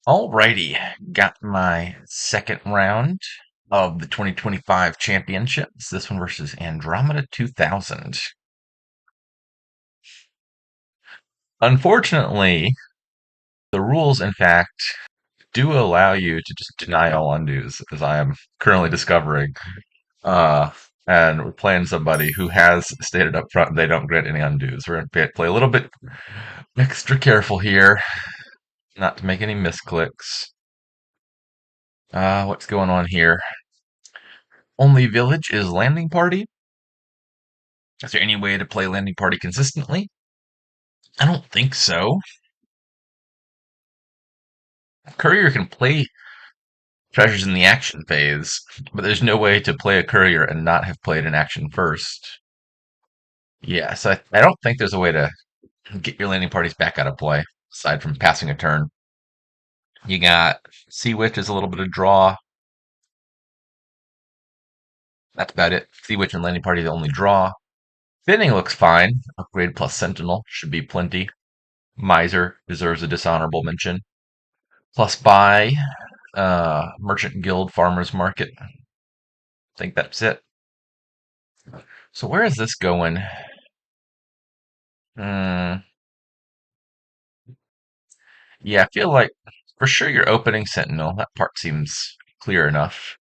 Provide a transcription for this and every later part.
Alrighty, got my second round of the 2025 championships. This one versus Andromeda 2000. Unfortunately, the rules, in fact, do allow you to just deny all undos, as I am currently discovering. Uh, and we're playing somebody who has stated up front they don't grant any undos. We're going to play a little bit extra careful here, not to make any misclicks. What's going on here? Only village is landing party. Is there any way to play landing party consistently? I don't think so. Courier can play treasures in the action phase, but there's no way to play a courier and not have played an action first. Yeah, so I don't think there's a way to get your landing parties back out of play, aside from passing a turn. You got Sea Witch is a little bit of draw. That's about it. Sea Witch and landing party the only draw. Thinning looks fine. Upgrade plus Sentinel should be plenty. Miser deserves a dishonorable mention. Plus buy, Merchant Guild, Farmers Market. I think that's it. So where is this going? Hmm. Yeah, I feel like for sure you're opening Sentinel. That part seems clear enough.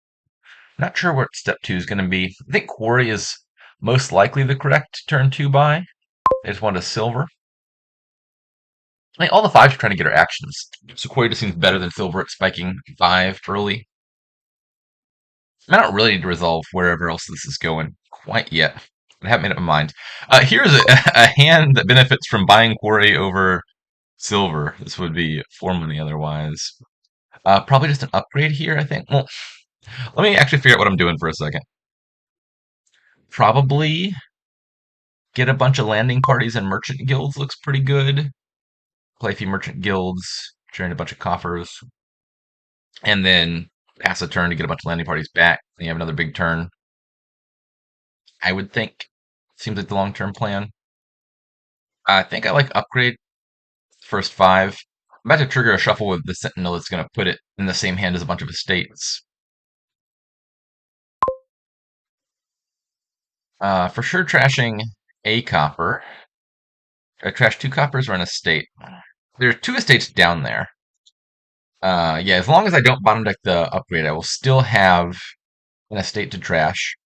Not sure what step two is going to be. I think Quarry is most likely the correct turn two buy. They just want a silver. I think all the fives are trying to get our actions. So Quarry just seems better than silver at spiking five early. I don't really need to resolve wherever else this is going quite yet. I haven't made up my mind. Here's a hand that benefits from buying Quarry over silver. This would be 4 money otherwise. Probably just an upgrade here, I think. Well, let me actually figure out what I'm doing for a second. Probably get a bunch of landing parties and merchant guilds looks pretty good. Play a few merchant guilds, turn a bunch of coffers, and then pass a turn to get a bunch of landing parties back. And you have another big turn. I would think. Seems like the long-term plan. I think I like upgrade first five. I'm about to trigger a shuffle with the Sentinel that's going to put it in the same hand as a bunch of estates. For sure trashing a copper. I trash two coppers or an estate. There are two estates down there. Yeah, as long as I don't bottom deck the upgrade, I will still have an estate to trash.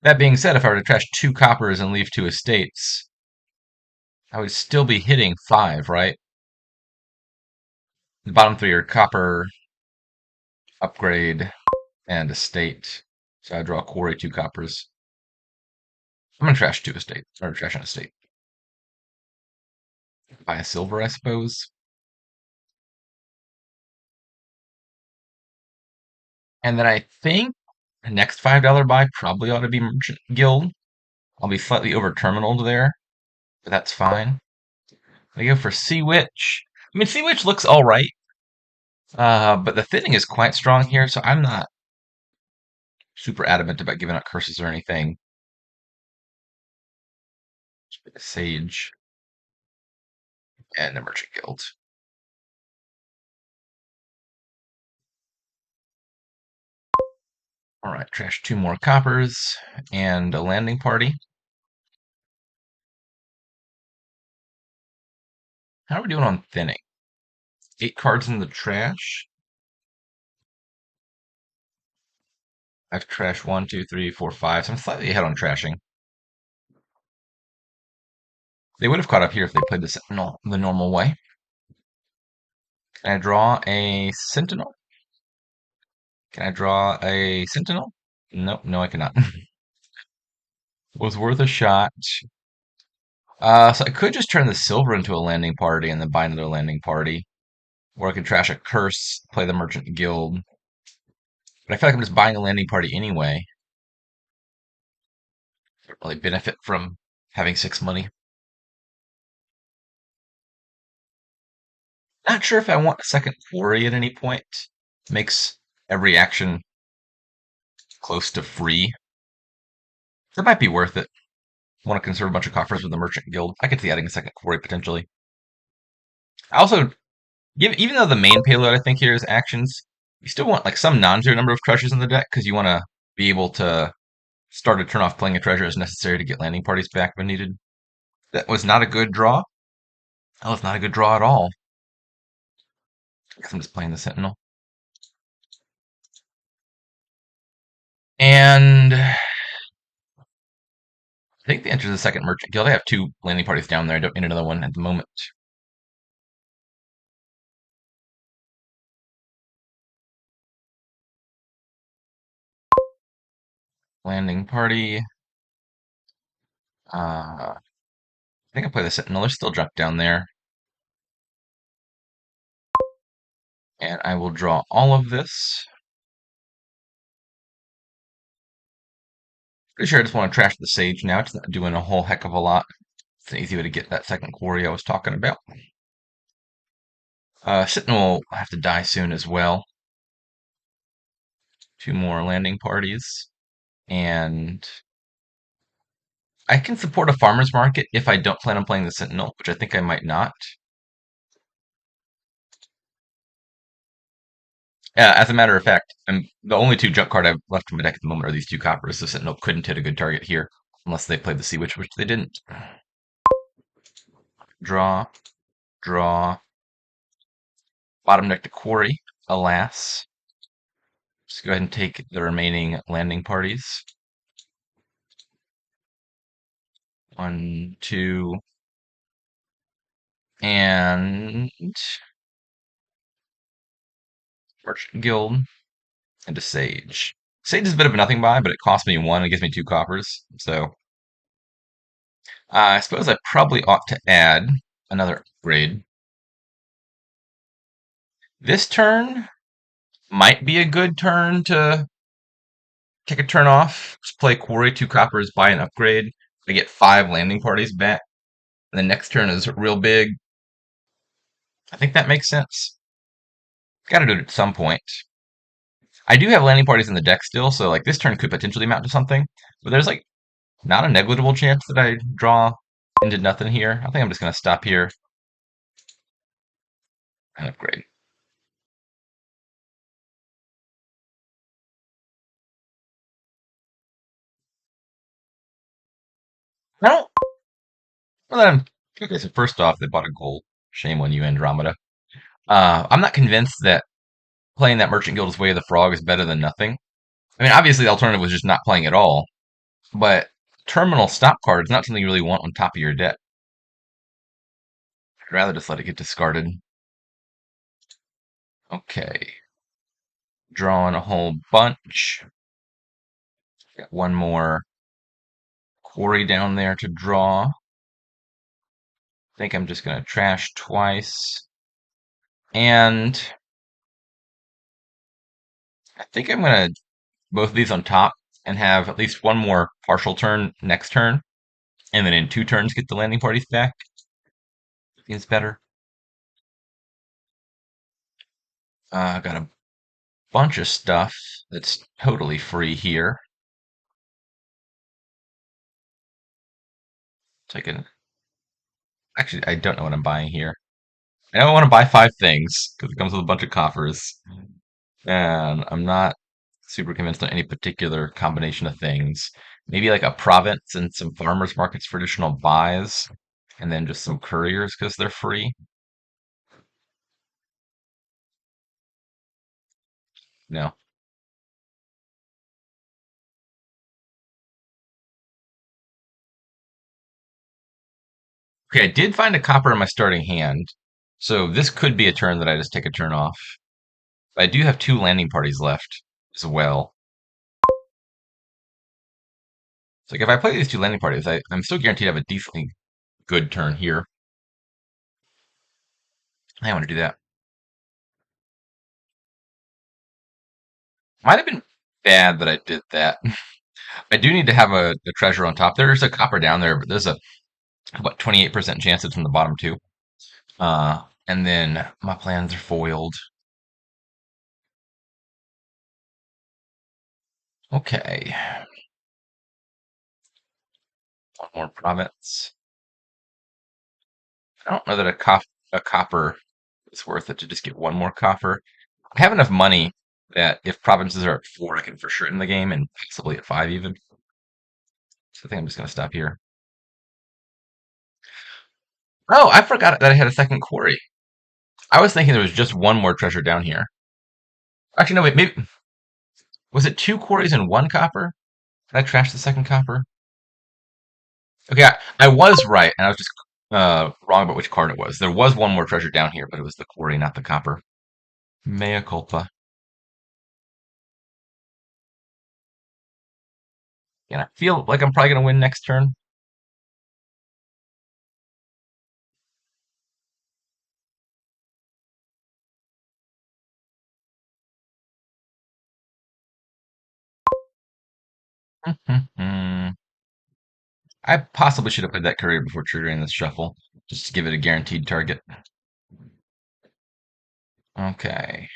That being said, if I were to trash two coppers and leave two estates, I would still be hitting five, right? The bottom three are copper, upgrade, and estate. So I draw quarry, two coppers. I'm gonna trash two estates, or trash an estate. Buy a silver, I suppose. And then I think the next $5 buy probably ought to be Merchant Guild. I'll be slightly over terminaled there, but that's fine. I go for Sea Witch. I mean, Sea Witch looks all right, but the thinning is quite strong here, so I'm not super adamant about giving out curses or anything. Sage and the Merchant Guild. All right, trash two more coppers and a landing party. How are we doing on thinning? 8 cards in the trash. I've trashed one, two, three, four, five. So I'm slightly ahead on trashing. They would have caught up here if they played the Sentinel the normal way. Can I draw a Sentinel? Can I draw a Sentinel? Nope, no, I cannot. Was worth a shot. So I could just turn the silver into a landing party and then buy another landing party. Or I could trash a curse, play the Merchant Guild. But I feel like I'm just buying a landing party anyway. I don't really benefit from having 6 money. Not sure if I want a second quarry at any point. Makes every action close to free. That might be worth it. Want to conserve a bunch of coffers with the Merchant Guild. I could see adding a second quarry potentially. I also Even though the main payload I think here is actions, you still want like some non-zero number of treasures in the deck because you want to be able to start a turn off playing a treasure as necessary to get landing parties back when needed. That was not a good draw. That was not a good draw at all. I guess I'm just playing the Sentinel. And I think the answer is the second Merchant Guild. I have two landing parties down there. I don't need another one at the moment. Landing party. I think I play the Sentinel. There's still junk down there. And I will draw all of this. Pretty sure I just want to trash the Sage now. It's not doing a whole heck of a lot. It's an easy way to get that second quarry I was talking about. Sentinel will have to die soon as well. Two more landing parties. And I can support a farmer's market if I don't plan on playing the Sentinel, which I think I might not. As a matter of fact, the only two junk card I've left in my deck at the moment are these two coppers, so Sentinel couldn't hit a good target here unless they played the Sea Witch, which they didn't. Draw, draw. Bottom deck to quarry, alas. Just go ahead and take the remaining landing parties. 1, 2, and Merchant Guild, and a Sage. Sage is a bit of a nothing buy, but it costs me 1 and gives me 2 coppers. So I suppose I probably ought to add another upgrade. This turn might be a good turn to take a turn off. Just play Quarry, 2 coppers, buy an upgrade. I get 5 landing parties back. And the next turn is real big. I think that makes sense. Gotta do it at some point. I do have landing parties in the deck still, so like this turn could potentially mount to something. But there's like not a negligible chance that I draw into nothing here. I think I'm just gonna stop here and upgrade. No. Well then, okay, so first off, they bought a gold. Shame on you, Andromeda. I'm not convinced that playing that Merchant Guild as Way of the Frog is better than nothing. I mean, obviously the alternative was just not playing at all, but terminal stop card is not something you really want on top of your deck. I'd rather just let it get discarded. Okay. Drawing a whole bunch. Got one more quarry down there to draw. I think I'm just going to trash twice. And I think I'm going to both of these on top and have at least one more partial turn next turn. And then in 2 turns get the landing parties back. Seems better. Got a bunch of stuff that's totally free here. So I can... Actually, I don't know what I'm buying here. I know I want to buy 5 things because it comes with a bunch of coffers. And I'm not super convinced on any particular combination of things. Maybe like a province and some farmers markets for additional buys, and then just some couriers because they're free. No. Okay, I did find a copper in my starting hand, so this could be a turn that I just take a turn off. I do have 2 landing parties left as well. So like if I play these 2 landing parties, I'm still guaranteed to have a decently good turn here. I want to do that. Might have been bad that I did that. I do need to have a treasure on top. There's a copper down there, but there's a what 28% chance it's from the bottom two. And then my plans are foiled. Okay, one more province. I don't know that a copper it's worth it to just get one more copper. I have enough money that if provinces are at 4, I can for sure end the game, and possibly at 5 even. So I think I'm just going to stop here. Oh, I forgot that I had a second quarry. I was thinking there was just one more treasure down here. Actually, no, wait, maybe was it 2 quarries and 1 copper? Did I trash the second copper? Okay, I was right, and I was just wrong about which card it was. There was one more treasure down here, but it was the quarry, not the copper. Mea culpa. And I feel like I'm probably going to win next turn. I possibly should have played that courier before triggering this shuffle, just to give it a guaranteed target. Okay.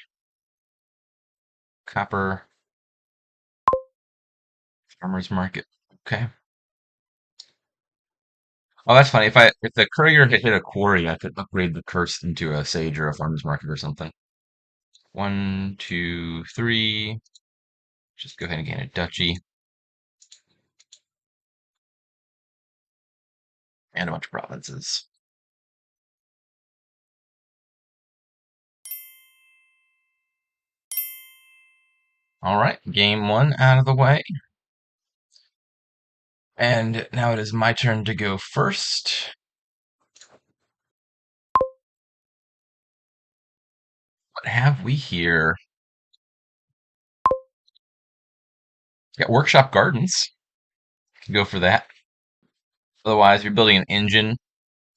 Copper. Farmer's market. Okay. Oh, that's funny. If the courier had hit a quarry, I could upgrade the curse into a sage or a farmer's market or something. 1, 2, 3. Just go ahead and gain a duchy. And a bunch of provinces. All right, game 1 out of the way. And now it is my turn to go first. What have we here? Got workshop gardens. Can go for that. Otherwise, if you're building an engine,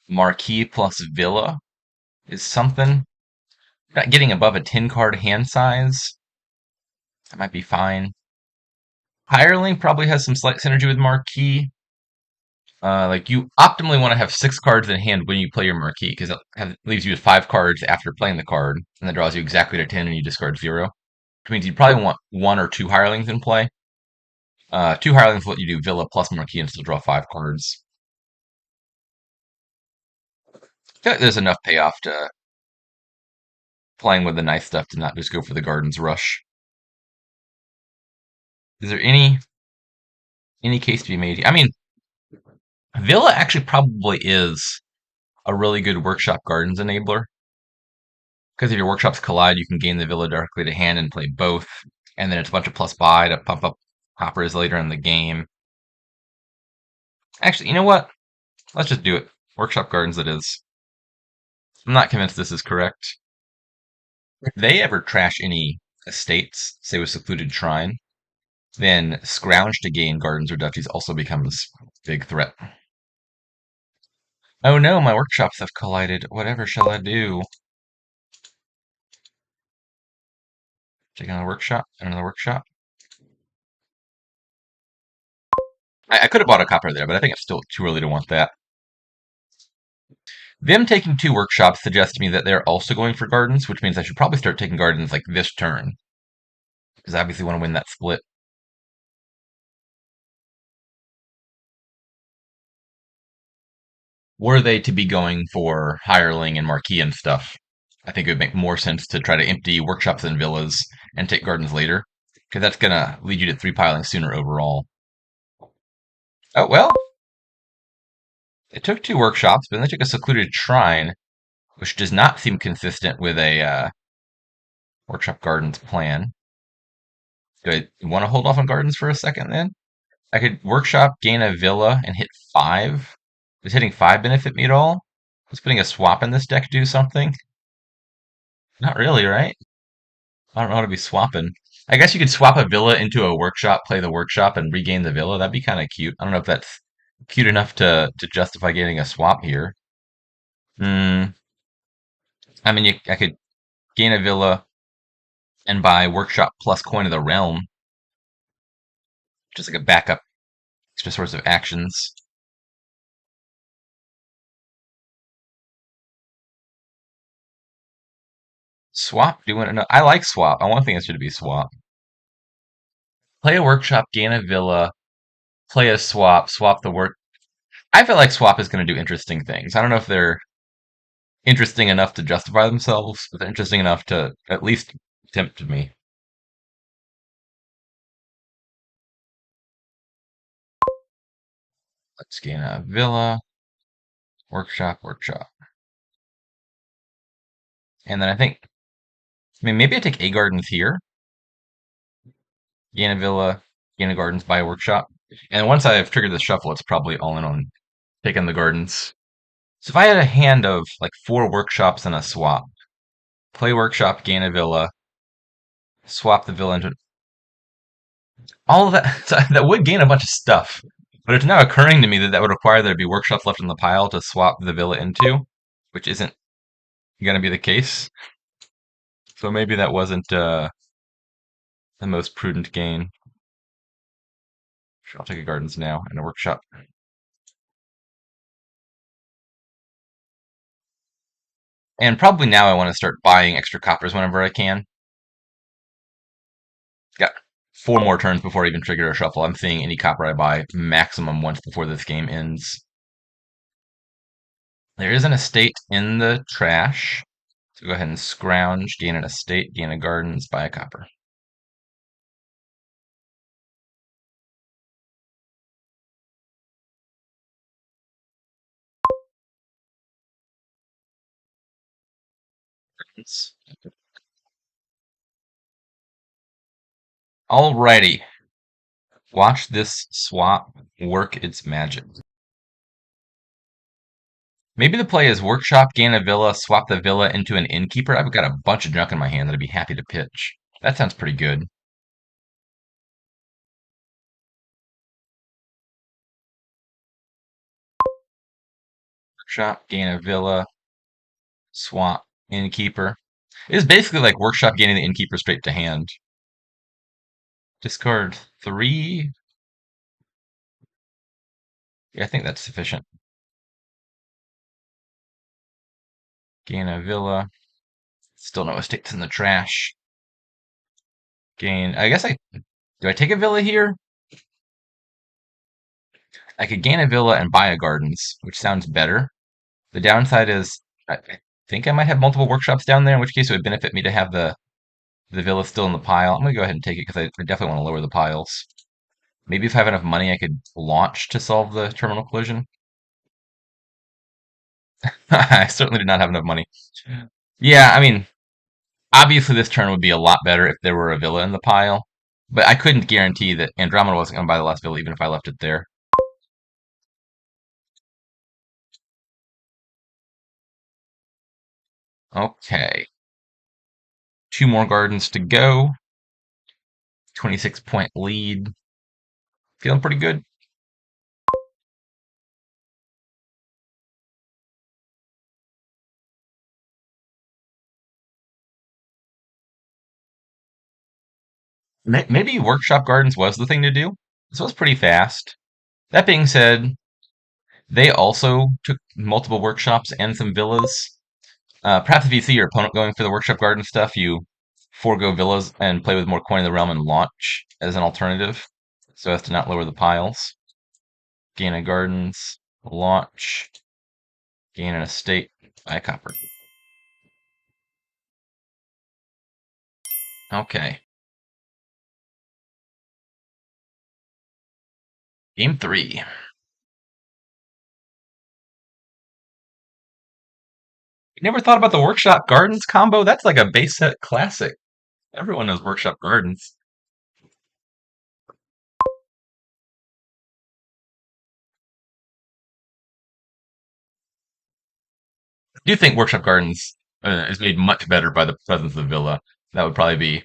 marquee plus villa is something. Not getting above a 10 card hand size. That might be fine. Hireling probably has some slight synergy with marquee. Like you optimally want to have 6 cards in hand when you play your marquee because it leaves you with 5 cards after playing the card, and that draws you exactly to 10 and you discard 0. Which means you probably want 1 or 2 hirelings in play. 2 hirelings will let you do villa plus marquee and still draw 5 cards. I feel like there's enough payoff to playing with the nice stuff to not just go for the gardens rush. Is there any case to be made here? I mean, villa actually probably is a really good workshop gardens enabler. Because if your workshops collide, you can gain the villa directly to hand and play both. And then it's a bunch of plus buy to pump up hoppers later in the game. Actually, you know what? Let's just do it. Workshop gardens it is. I'm not convinced this is correct. If they ever trash any estates, say with secluded shrine, then scrounge to gain gardens or duchies also becomes a big threat. Oh no, my workshops have collided. Whatever shall I do? Take another workshop and another workshop. I could have bought a copper there, but I think it's still too early to want that. Them taking 2 workshops suggests to me that they're also going for gardens, which means I should probably start taking gardens like this turn. Because I obviously want to win that split. Were they to be going for hireling and marquee and stuff, I think it would make more sense to try to empty workshops and villas and take gardens later. Because that's going to lead you to 3 piling sooner overall. Oh, well. They took 2 workshops, but then they took a secluded shrine, which does not seem consistent with a workshop gardens plan. Do I want to hold off on gardens for a second then? I could workshop, gain a villa, and hit 5. Does hitting 5 benefit me at all? Does putting a swap in this deck do something? Not really, right? I don't know how to be swapping. I guess you could swap a villa into a workshop, play the workshop, and regain the villa. That'd be kind of cute. I don't know if that's cute enough to justify getting a swap here. Hmm. I mean, I could gain a villa and buy workshop plus coin of the realm, just like a backup extra source of actions. Swap, doing it. No, I like swap. I want the answer to be swap. Play a workshop, gain a villa, play a swap, swap the work. I feel like swap is going to do interesting things. I don't know if they're interesting enough to justify themselves, but they're interesting enough to at least tempt me. Let's gain a villa, workshop, workshop. And then I mean, maybe I take A Gardens here, gain a villa, gain a gardens, buy a workshop. And once I've triggered the shuffle, it's probably all in on taking the gardens. So if I had a hand of like 4 workshops and a swap, play workshop, gain a villa, swap the villa into all of that, so that would gain a bunch of stuff. But it's now occurring to me that that would require there to be workshops left in the pile to swap the villa into, which isn't going to be the case. So maybe that wasn't the most prudent gain. Sure, I'll take a gardens now and a workshop. And probably now I want to start buying extra coppers whenever I can. Got 4 more turns before I even trigger a shuffle. I'm seeing any copper I buy maximum once before this game ends. There is an estate in the trash. So go ahead and scrounge, gain an estate, gain a gardens, buy a copper. Alrighty. Watch this swap work its magic. Maybe the play is workshop, gain a villa, swap the villa into an innkeeper. I've got a bunch of junk in my hand that I'd be happy to pitch. That sounds pretty good. Workshop, gain a villa, swap, innkeeper. It is basically like workshop gaining the innkeeper straight to hand. Discard 3. Yeah, I think that's sufficient. Gain a villa. Still no estates in the trash. Gain. Do I take a villa here? I could gain a villa and buy a gardens, which sounds better. The downside is I think I might have multiple workshops down there, in which case it would benefit me to have the villa still in the pile. I'm gonna go ahead and take it because I definitely want to lower the piles. Maybe if I have enough money, I could launch to solve the terminal collision. I certainly did not have enough money. Yeah, I mean, obviously this turn would be a lot better if there were a villa in the pile, but I couldn't guarantee that Andromeda wasn't going to buy the last villa even if I left it there. Okay. 2 more gardens to go. 26-point lead. Feeling pretty good. Maybe Workshop Gardens was the thing to do. This was pretty fast. That being said, they also took multiple workshops and some villas. Perhaps if you see your opponent going for the Workshop Garden stuff, you forego villas and play with more coin in the realm and launch as an alternative, so as to not lower the piles. Gain a gardens, launch, gain an estate, buy a copper. Okay. Game 3. You never thought about the Workshop Gardens combo? That's like a base set classic. Everyone knows Workshop Gardens. I do think Workshop Gardens is made much better by the presence of Villa. That would probably be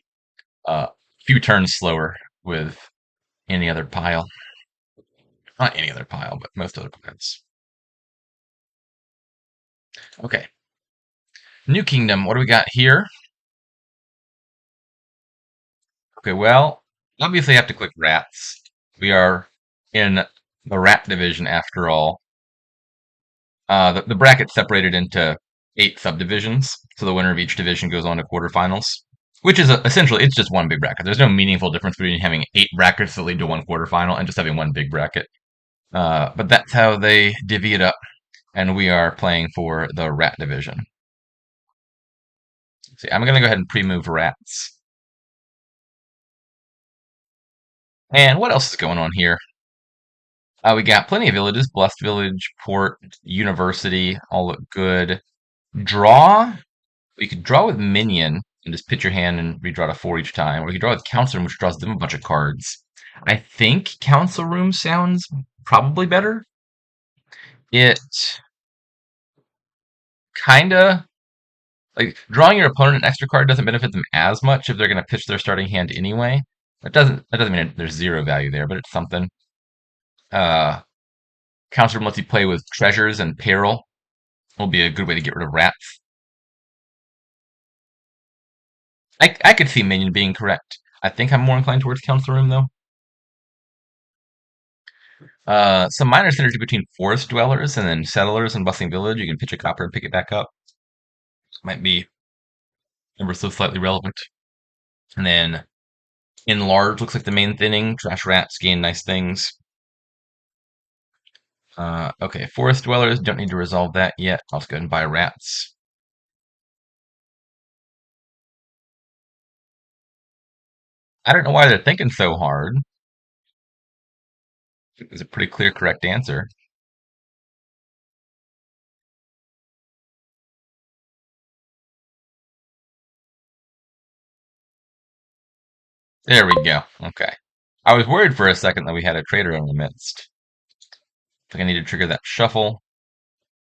a few turns slower with any other pile. Not any other pile, but most other piles. Okay. New Kingdom, what do we got here? Okay, well, obviously I have to click rats. We are in the rat division after all. The bracket's separated into 8 subdivisions, so the winner of each division goes on to quarterfinals, which is essentially, it's just one big bracket. There's no meaningful difference between having 8 brackets that lead to one quarterfinal and just having one big bracket. But that's how they divvy it up. and we are playing for the rat division. See, I'm gonna go ahead and pre-move rats. And what else is going on here? We got plenty of villages. Blessed Village, Port, University, all look good. Draw. You could draw with Minion and just pitch your hand and redraw to 4 each time. Or you could draw with Council Room, which draws them a bunch of cards. I think Council Room sounds probably better. It kinda like drawing your opponent an extra card doesn't benefit them as much if they're gonna pitch their starting hand anyway. That doesn't mean there's zero value there, but it's something. Uh Council Room lets you play with treasures and peril. Will be a good way to get rid of rats. I could see Minion being correct. I think I'm more inclined towards Council Room though. Some minor synergy between Forest Dwellers and then Settlers and Bustling Village. You can pitch a copper and pick it back up. Might be ever so slightly relevant. And then Enlarge looks like the main thinning. Trash Rats gain nice things. Okay, Forest Dwellers, don't need to resolve that yet. I'll just go ahead and buy Rats. I don't know why they're thinking so hard. It's a pretty clear, correct answer. There we go. Okay. I was worried for a second that we had a traitor in the midst. I think I need to trigger that shuffle.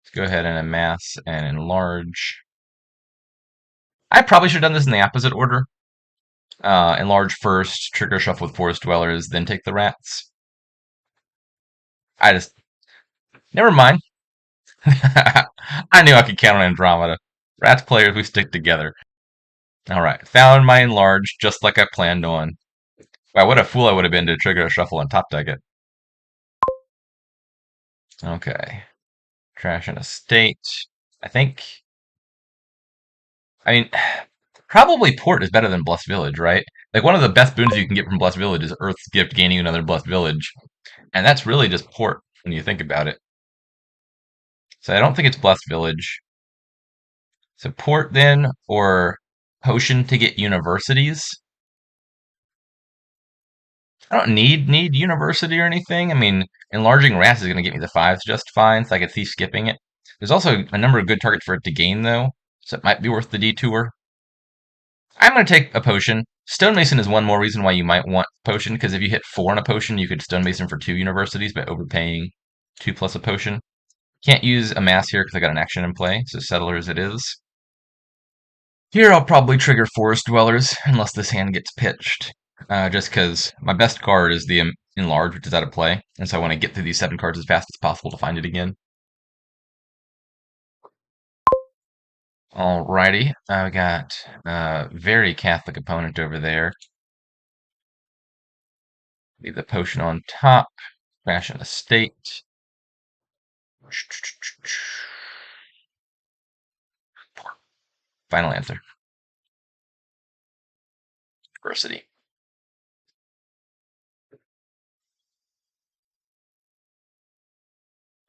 Let's go ahead and amass and enlarge. I probably should have done this in the opposite order. Enlarge first, trigger shuffle with Forest Dwellers, then take the rats. I just... Never mind. I knew I could count on Andromeda. Rats players, we stick together. Alright, found my enlarge just like I planned on. Wow, what a fool I would have been to trigger a shuffle and top deck it. Okay. Trash and estate. I think... I mean, probably Port is better than Blessed Village, right? Like, one of the best boons you can get from Blessed Village is Earth's Gift gaining another Blessed Village. And that's really just Port, when you think about it. So I don't think it's Blessed Village. So Port then, or Potion to get universities. I don't need university or anything. I mean, enlarging rats is going to get me the 5s just fine, so I could see skipping it. There's also a number of good targets for it to gain, though, so it might be worth the detour. I'm going to take a potion. Stonemason is one more reason why you might want potion, because if you hit 4 on a potion, you could Stonemason for 2 universities by overpaying 2 plus a potion. Can't use a mass here because I got an action in play, so Settlers it is. Here I'll probably trigger Forest Dwellers, unless this hand gets pitched. Just because my best card is the Enlarge, which is out of play, and so I want to get through these 7 cards as fast as possible to find it again. Alrighty, we got a very Catholic opponent over there. Leave the potion on top. Crash an estate. Final answer. Diversity.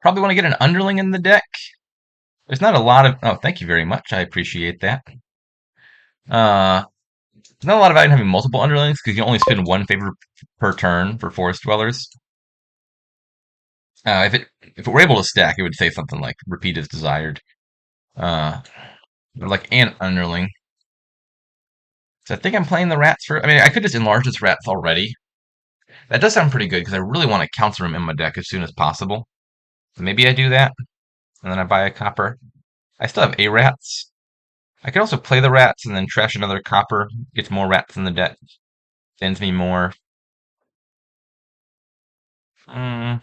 Probably want to get an underling in the deck. There's not a lot of... Oh, thank you very much. I appreciate that. There's not a lot of value in having multiple underlings because you only spend 1 favor per turn for Forest Dwellers. If it were able to stack, it would say something like repeat as desired. Or like an underling. So I think I'm playing the rats for... I mean, I could just enlarge this rats already. That does sound pretty good because I really want a Council Room in my deck as soon as possible. So maybe I do that, and then I buy a copper. I still have 8 rats. I could also play the rats and then trash another copper. Gets more rats in the deck. Sends me more. I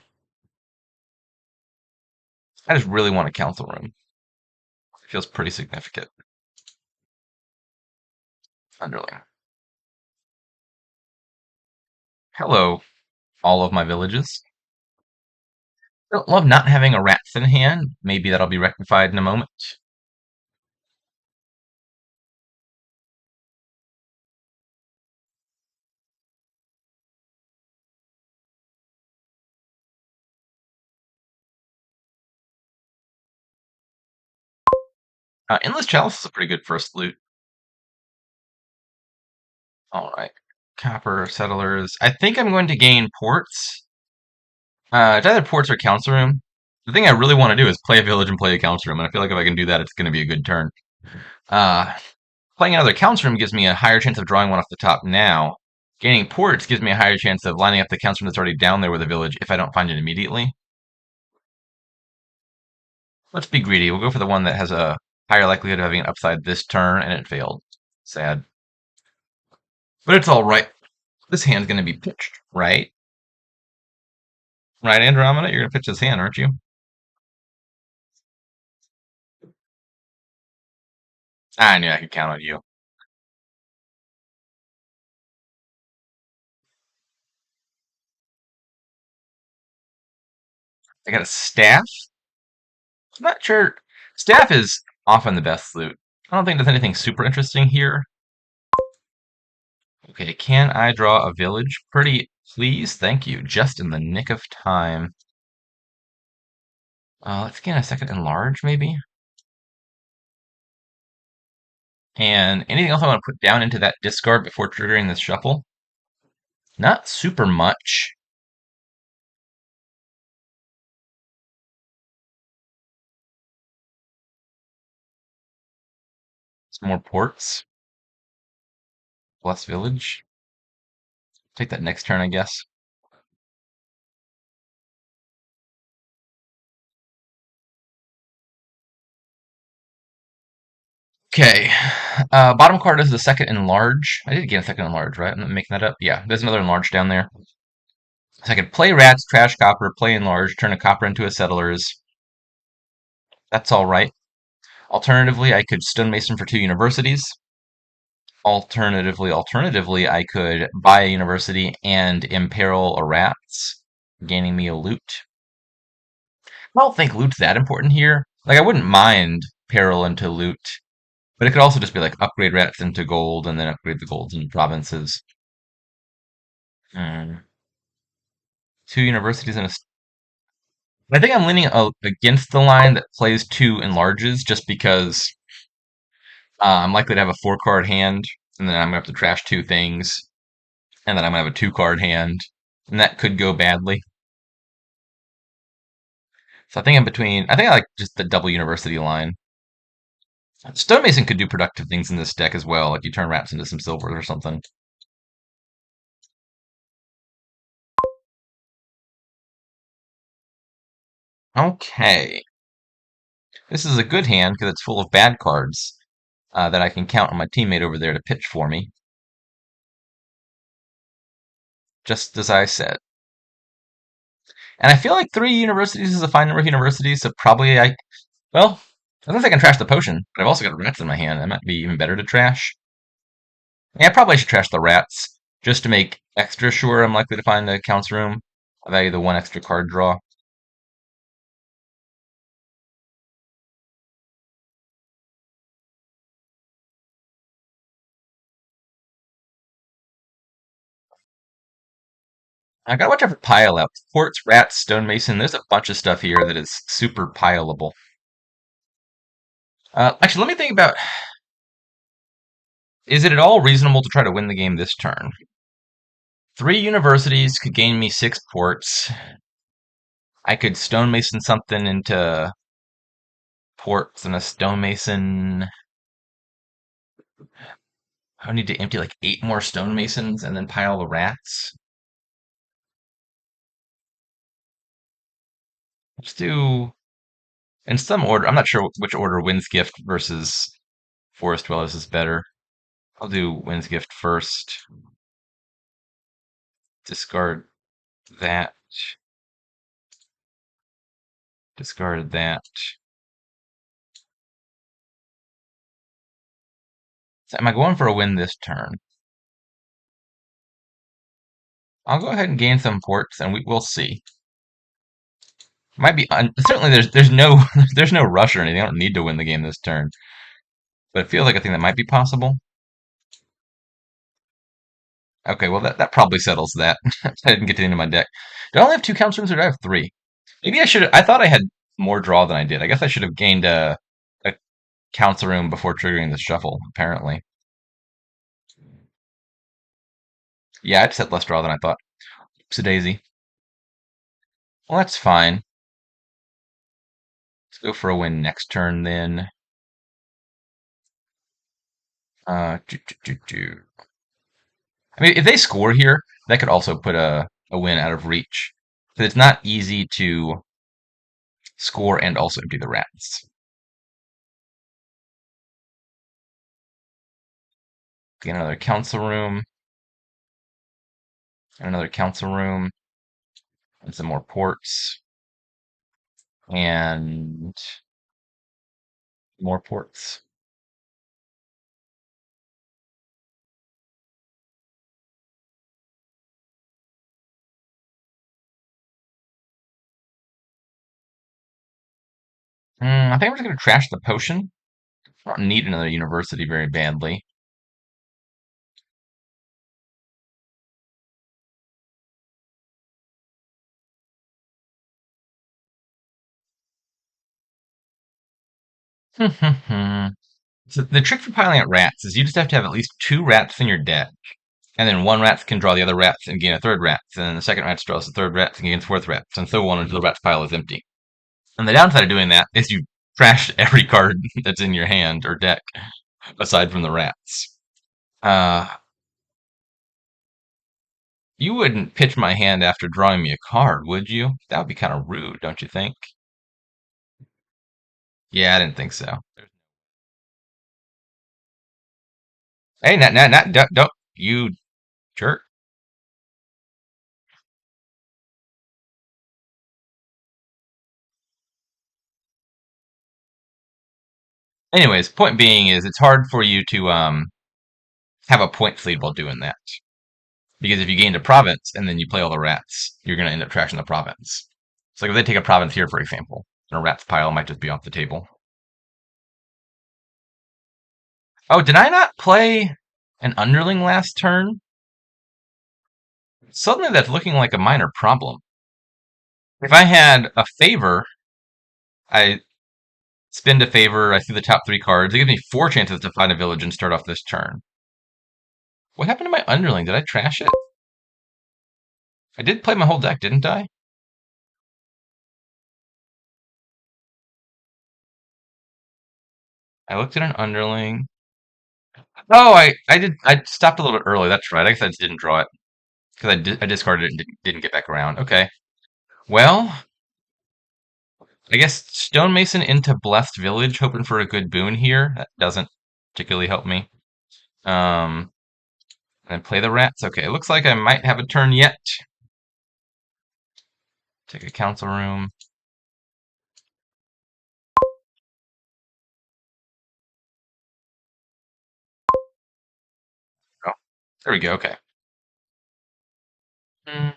just really want a Council Room. It feels pretty significant. Underling. Hello, all of my villages. I don't love not having a rats in hand. Maybe that'll be rectified in a moment. Endless Chalice is a pretty good first loot. All right. Copper settlers. I think I'm going to gain ports. It's either ports or council room. The thing I really want to do is play a village and play a council room, and I feel like if I can do that, it's going to be a good turn. Uh, Playing another council room gives me a higher chance of drawing one off the top now. Gaining ports gives me a higher chance of lining up the council room that's already down there with a village if I don't find it immediately. Let's be greedy. We'll go for the one that has a higher likelihood of having an upside this turn, and it failed. Sad. But it's all right. This hand's going to be pitched, right? Right, Andromeda? You're going to pitch this hand, aren't you? I knew I could count on you. I got a staff. I'm not sure. Staff is often the best loot. I don't think there's anything super interesting here. Okay, can I draw a village? Pretty please, thank you. Just in the nick of time. Let's gain a second enlarge, maybe? And anything else I want to put down into that discard before triggering this shuffle? Not super much. Some more ports. Plus village. Take that next turn, I guess. Okay. Bottom card is the second enlarge. I did get a second enlarge, right? I'm not making that up. Yeah, there's another enlarge down there. So I could play rats, trash copper, play enlarge, turn a copper into a settlers. That's all right. Alternatively, I could stonemason for 2 universities. Alternatively, I could buy a university and imperil a rats, gaining me a loot. I don't think loot's that important here. Like, I wouldn't mind peril into loot, but it could also just be like upgrade rats into gold and then upgrade the golds into provinces. 2 universities and a. I think I'm leaning against the line that plays 2 enlarges just because I'm likely to have a 4 card hand, and then I'm gonna have to trash 2 things, and then I'm gonna have a 2 card hand, and that could go badly. So I think I'm between. I think I like just the double university line. Stonemason could do productive things in this deck as well, like you turn rats into some silver or something. Okay. This is a good hand because it's full of bad cards that I can count on my teammate over there to pitch for me, just as I said. And I feel like 3 universities is a fine number of universities, so probably well, I don't think I can trash the potion, but I've also got rats in my hand. That might be even better to trash. Yeah, I probably should trash the rats, just to make extra sure I'm likely to find a counts room. I value the 1 extra card draw. I gotta watch out for pile out. Quartz, rats, stonemason. There's a bunch of stuff here that is super pileable. Actually, let me think about. Is it at all reasonable to try to win the game this turn? 3 universities could gain me 6 ports. I could stonemason something into ports and a stonemason. I would need to empty like 8 more stonemasons and then pile the rats. Let's do in some order. I'm not sure which order Wind's Gift versus Forest Dwellers is better. I'll do Wind's Gift first. Discard that. Discard that. So am I going for a win this turn? I'll go ahead and gain some ports, and we'll see. Might be certainly there's no there's no rush or anything. I don't need to win the game this turn, but it feels like a thing that might be possible. Okay, well that probably settles that. I didn't get to the end of my deck. Do I only have 2 counter rooms or do I have 3? Maybe I should. I thought I had more draw than I did. I guess I should have gained a council room before triggering the shuffle, apparently. Yeah, I just had less draw than I thought. Oopsie daisy. Well, that's fine. Let's go for a win next turn then. Uh, do, do, do, do. I mean, if they score here, that could also put a win out of reach. But it's not easy to score and also empty the rats. Get another council room, another council room, and some more ports, and more ports. I think I'm just going to trash the potion. I don't need another university very badly. So the trick for piling out rats is you just have to have at least 2 rats in your deck. And then 1 rat can draw the other rats and gain a third rat. And then the second rat draws the third rat and gains fourth rat, and so on until the rat's pile is empty. And the downside of doing that is you trash every card that's in your hand or deck, aside from the rats. Uh, you wouldn't pitch my hand after drawing me a card, would you? That would be kind of rude, don't you think? Yeah, I didn't think so. Hey, don't you jerk. Anyways, point being is it's hard for you to have a point lead while doing that. Because if you gain a province and then you play all the rats, you're going to end up trashing the province. So like if they take a province here, for example, and a rats pile might just be off the table. Oh, did I not play an underling last turn? Suddenly that's looking like a minor problem. If I had a favor, I spend a favor, I see the top 3 cards. It gives me 4 chances to find a village and start off this turn. What happened to my underling? Did I trash it? I did play my whole deck, didn't I? I looked at an underling. Oh, I stopped a little bit early. That's right. I guess I just didn't draw it because I discarded it and didn't get back around. Okay. Well, I guess Stonemason into Blessed Village, hoping for a good boon here. That doesn't particularly help me. Um, and play the rats. Okay, it looks like I might have a turn yet. Take a council room. Oh, there we go. Okay. Mm,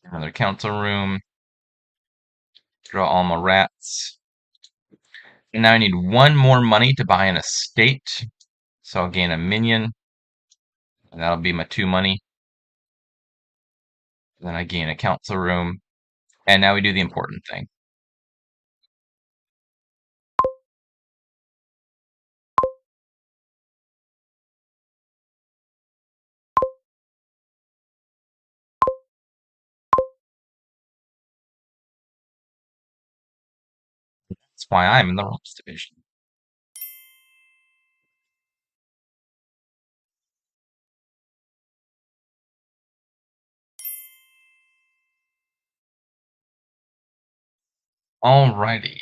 Another council room. Draw all my rats. And now I need 1 more money to buy an estate. So I'll gain a minion. And that'll be my 2 money. Then I gain a council room. And now we do the important thing. That's why I'm in the Rocks division. Alrighty.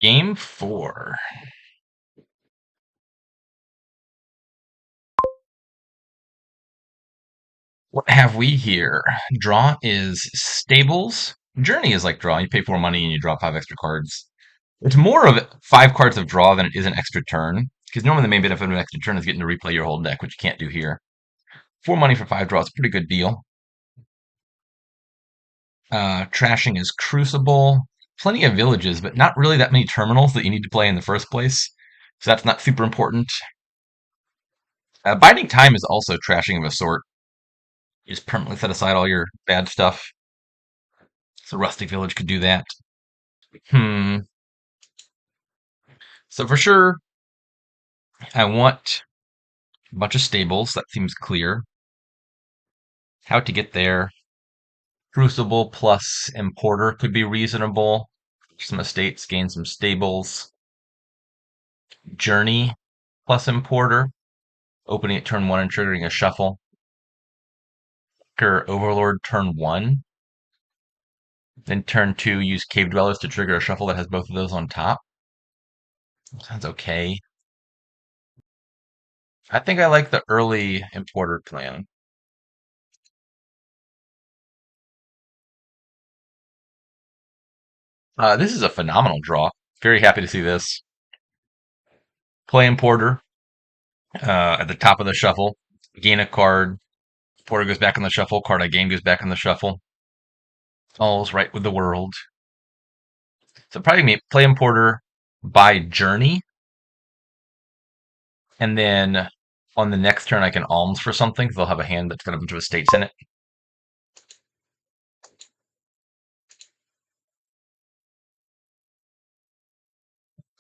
Game 4. What have we here? Draw is stables. Journey is like draw. You pay 4 money and you draw 5 extra cards. It's more of 5 cards of draw than it is an extra turn. Because normally the main benefit of an extra turn is getting to replay your whole deck, which you can't do here. 4 money for 5 draw is a pretty good deal. Trashing is Crucible. Plenty of villages, but not really that many terminals that you need to play in the first place. So that's not super important. Biding Time is also trashing of a sort. You just permanently set aside all your bad stuff. So Rustic Village could do that. Hmm. So for sure, I want a bunch of stables. That seems clear. How to get there. Crucible plus importer could be reasonable. Some estates, gain some stables. Journey plus importer. Opening at turn 1 and triggering a shuffle. Trigger Overlord turn 1. Then turn 2, use Cave Dwellers to trigger a shuffle that has both of those on top. Sounds okay. I think I like the early importer plan. This is a phenomenal draw. Very happy to see this. Play importer at the top of the shuffle. Gain a card. Importer goes back in the shuffle. Card I gain goes back in the shuffle. All's right with the world. So probably me play importer by journey, and then on the next turn I can alms for something. They'll have a hand that's got a bunch of estates in it.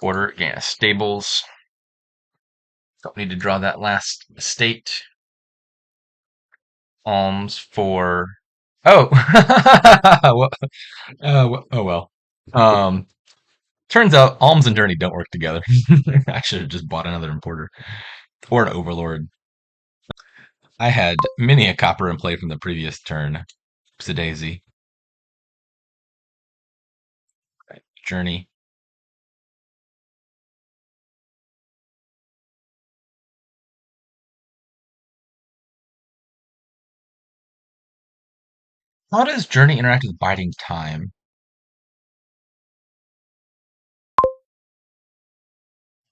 Order, yeah, stables. Don't need to draw that last estate. Alms for. Oh, oh well. Um, Turns out alms and journey don't work together. I should have just bought another importer or an overlord. I had many a copper in play from the previous turn. It's a daisy. Right. Journey. How does journey interact with biding time?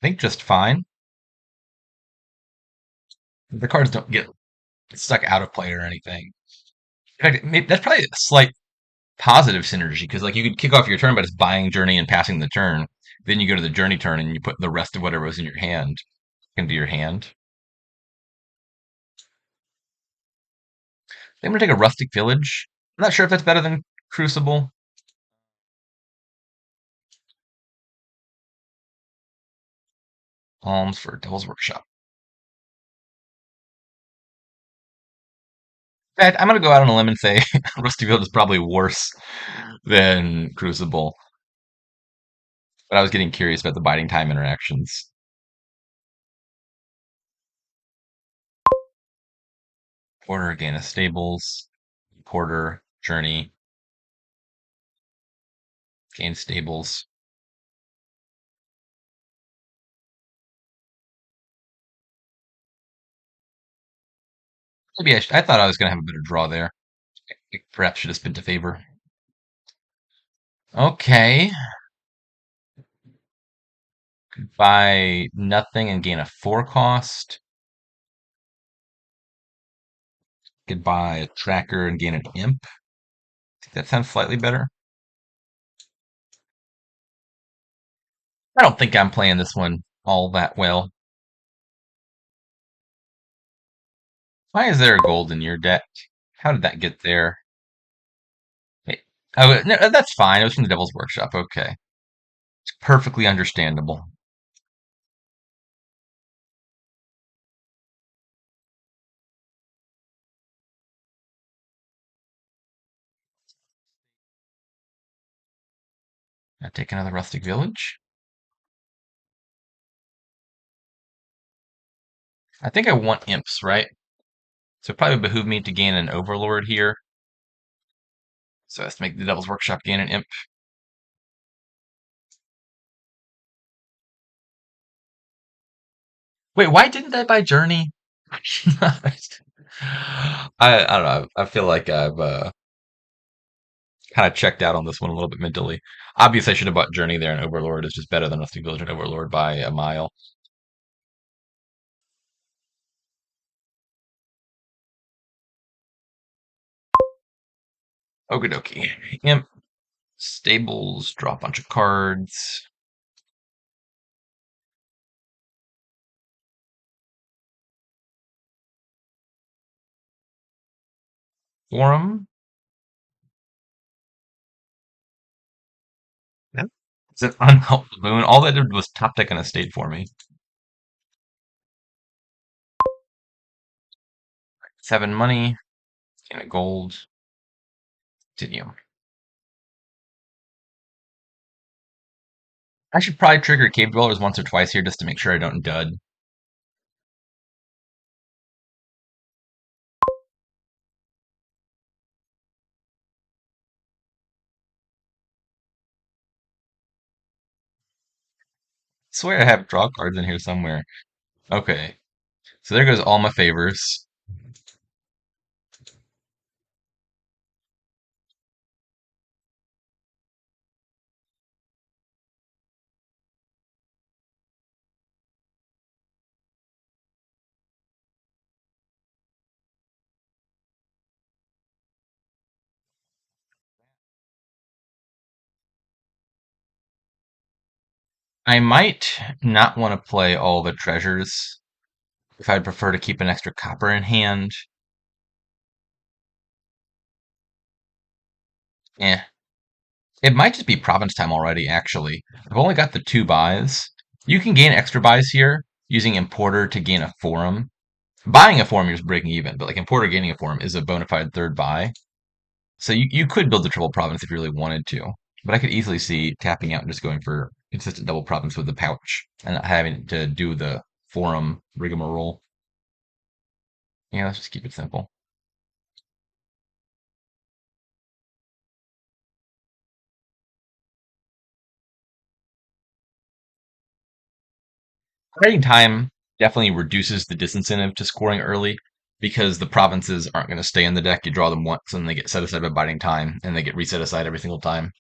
I think just fine. The cards don't get stuck out of play or anything. In fact, that's probably a slight positive synergy because like you could kick off your turn by just buying journey and passing the turn. Then you go to the journey turn and you put the rest of whatever was in your hand into your hand. Then I'm gonna take a rustic village. I'm not sure if that's better than Crucible. Alms for Devil's Workshop. In fact, I'm gonna go out on a limb and say Rusty Village is probably worse than Crucible. But I was getting curious about the biding time interactions. Porter again, a stables. Porter, Journey, gain stables. Maybe I thought I was gonna have a better draw there. Perhaps should have spent a favor. Okay. Buy nothing and gain a 4 cost. Could buy a tracker and gain an imp. That sounds slightly better. I don't think I'm playing this one all that well. Why is there a gold in your deck? How did that get there? Wait, oh, no, that's fine. It was from the Devil's Workshop. Okay. It's perfectly understandable. I take another rustic village. I think I want imps, right? So it probably behoove me to gain an overlord here. So let's make the Devil's Workshop gain an imp. Wait, why didn't I buy Journey? I don't know. I feel like I've kind of checked out on this one a little bit mentally. Obviously, I should have bought Journey there, and Overlord is just better than Rusty Village and Overlord by a mile. Okie dokie. Imp, stables, draw a bunch of cards. Forum. It's an unhelpful boon. All that did was top deck an estate for me. 7 money, and a gold. Continue. I should probably trigger Cave Dwellers once or twice here just to make sure I don't dud. Swear I have draw cards in here somewhere. Okay, so there goes all my favors. I might not want to play all the treasures if I'd prefer to keep an extra copper in hand. Eh. It might just be province time already, actually. I've only got the 2 buys. You can gain extra buys here using Importer to gain a forum. Buying a forum, you're just breaking even, but like Importer gaining a forum is a bona fide third buy. So you could build the triple province if you really wanted to. But I could easily see tapping out and just going for consistent double province with the pouch and not having to do the forum rigmarole. Yeah, let's just keep it simple. Creating time definitely reduces the disincentive to scoring early because the provinces aren't going to stay in the deck. You draw them once and they get set aside by biding time and they get reset aside every single time.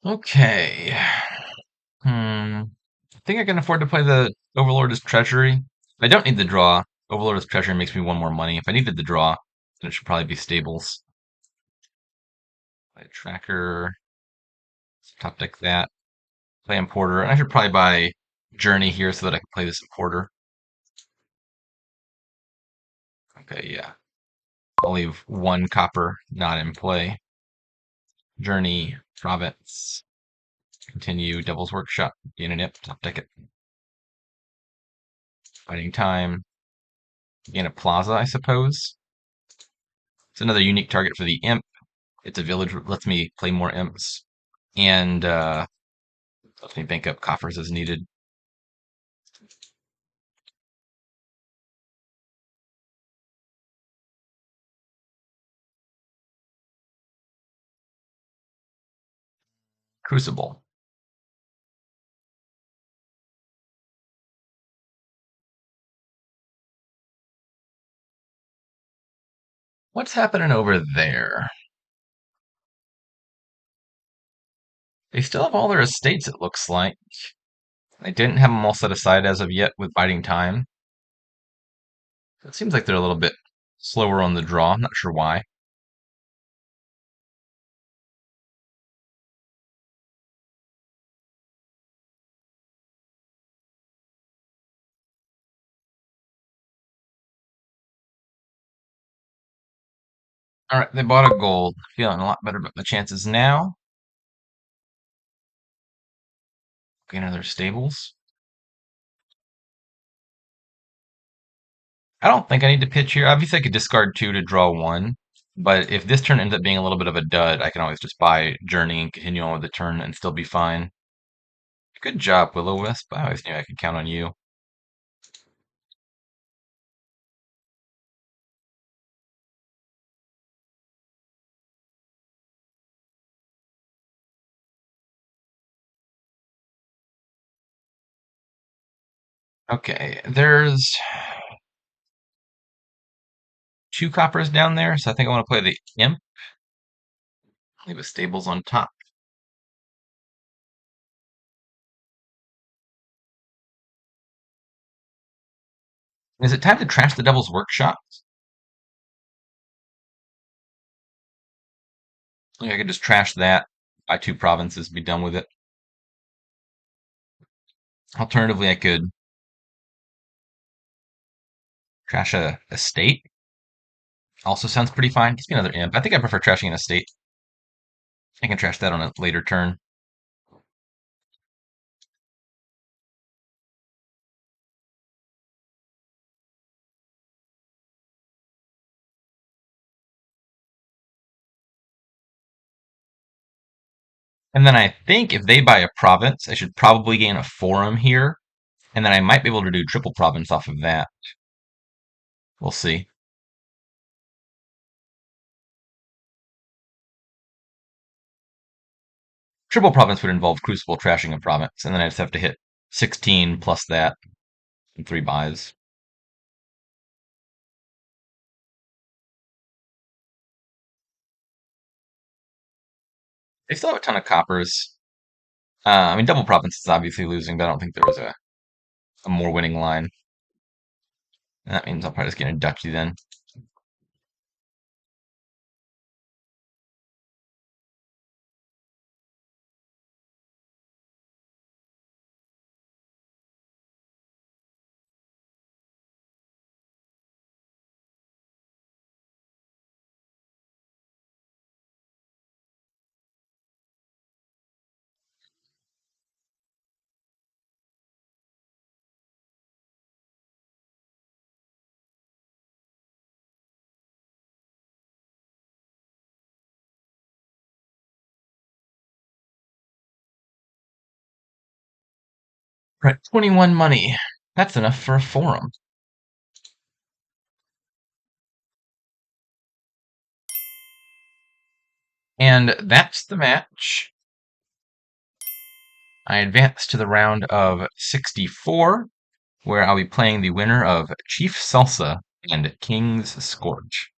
Okay. I think I can afford to play the Overlord's Treasury. If I don't need the draw, Overlord's Treasury makes me 1 more money. If I needed the draw, then it should probably be Stables. Play a Tracker, top deck that. Play Importer, and I should probably buy Journey here so that I can play this Importer. Okay, yeah. I'll leave 1 copper not in play. Journey, Province, continue, Devil's Workshop, gain an imp, top deck it. Fighting Time, gain a Plaza, I suppose. It's another unique target for the imp. It's a village, lets me play more imps, and lets me bank up coffers as needed. Crucible. What's happening over there? They still have all their estates, it looks like. They didn't have them all set aside as of yet with biding time. It seems like they're a little bit slower on the draw. I'm not sure why. All right, they bought a gold. Feeling a lot better about the chances now. Okay, another stables. I don't think I need to pitch here. Obviously, I could discard 2 to draw 1. But if this turn ends up being a little bit of a dud, I can always just buy Journey and continue on with the turn and still be fine. Good job, Will-O-Wisp. I always knew I could count on you. Okay, there's 2 coppers down there, so I think I want to play the Imp. Leave a stables on top. Is it time to trash the Devil's Workshop? Like I could just trash that, buy 2 provinces, be done with it. Alternatively, I could Trash a estate. Also sounds pretty fine. Gives me another imp. I think I prefer trashing an estate. I can trash that on a later turn. And then I think if they buy a province, I should probably gain a forum here. And then I might be able to do triple province off of that. We'll see. Triple province would involve Crucible trashing a province, and then I just have to hit 16 plus that and 3 buys. They still have a ton of coppers. I mean, double province is obviously losing, but I don't think there was a more winning line. And that means I'll probably just get a duchy then. Right, 21 money. That's enough for a forum. And that's the match. I advance to the round of 64, where I'll be playing the winner of Chief Salsa and King's Scorch.